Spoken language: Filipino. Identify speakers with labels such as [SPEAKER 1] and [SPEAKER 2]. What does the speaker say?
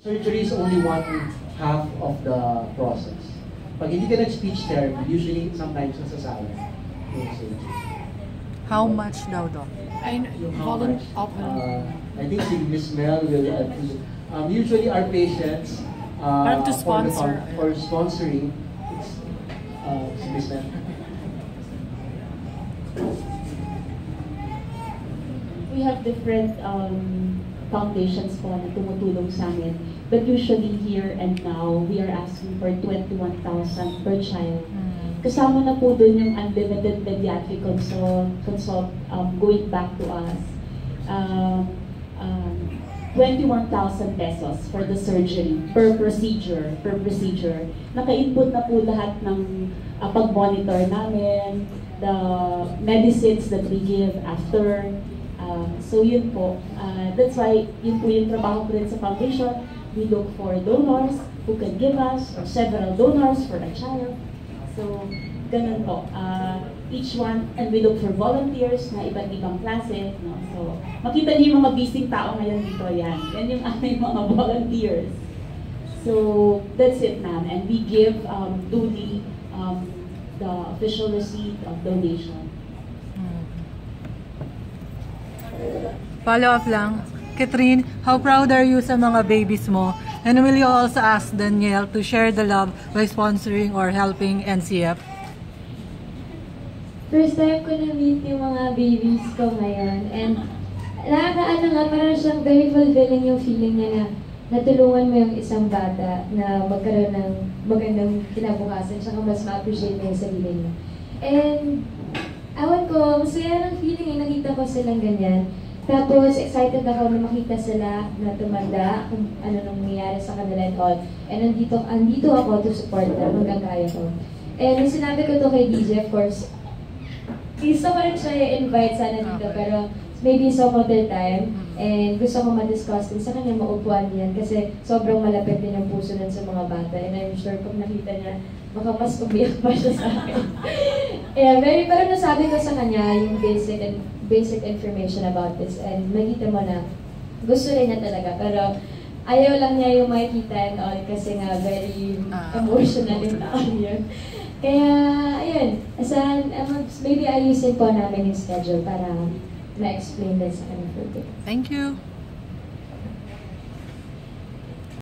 [SPEAKER 1] Surgery is only one half of the process. Pag hindi ka nag-speech therapy, usually sometimes nasasayang yung surgery.
[SPEAKER 2] How much daw, Doc?
[SPEAKER 1] I think si Ms. Mel will usually our patients
[SPEAKER 2] to sponsor.
[SPEAKER 1] for sponsoring, it's si Ms. Mel.
[SPEAKER 3] We have different foundations po na tumutulong sa amin. But usually here and now, we are asking for 21,000 per child. Kasama na po dun yung unlimited pediatric consult going back to us. 21,000 pesos for the surgery per procedure. Naka-input na po lahat ng pag-monitor namin, the medicines that we give after. So yun po. That's why yun po yung trabaho ko rin sa foundation. We look for donors who can give us, or several donors for a child. So, ganun po. Each one, and we look for volunteers na iba't ibang klase. No? So, makita niyo yung mga busy tao ngayon dito yan. Yan yung aming mga volunteers. So, that's it, ma'am. And we give duly the official receipt of donation.
[SPEAKER 2] Follow up lang. Catherine, how proud are you sa mga babies mo? And will you also ask Danielle to share the love by sponsoring or helping NCF?
[SPEAKER 4] First time ko na-meet yung mga babies ko ngayon. And nakakaano nga, parang siyang very fulfilling yung feeling niya na natulungan mo yung isang bata na magkaroon ng magandang kinabukasan, saka mas ma-appreciate mo yung sarili niya. And awan ko, masaya ng feeling yung nakita ko silang ganyan. Tapos, excited ako na makita sila na tumanda, kung ano nang nangyayari sa kanila and all. And andito ako to support them hanggang kaya ko. And sinabi ko to kay DJ, of course, gusto ko rin siya i-invite sana dito, pero maybe some other time. And gusto ko ma-discuss din sa kanya maupuan yan kasi sobrang malapit din yung puso nun sa mga bata. And I'm sure pag nakita niya, baka mas umiyak pa siya sa akin. Pero nasabi ko sa kanya yung basic information about this, and makita mo na gusto rin niya talaga, pero ayaw lang niya yung makikita and all kasi nga very emotional yung taon yun. Kaya, ayun, maybe ayusin po namin yung schedule para ma-explain din sa kanya further.
[SPEAKER 2] Thank you.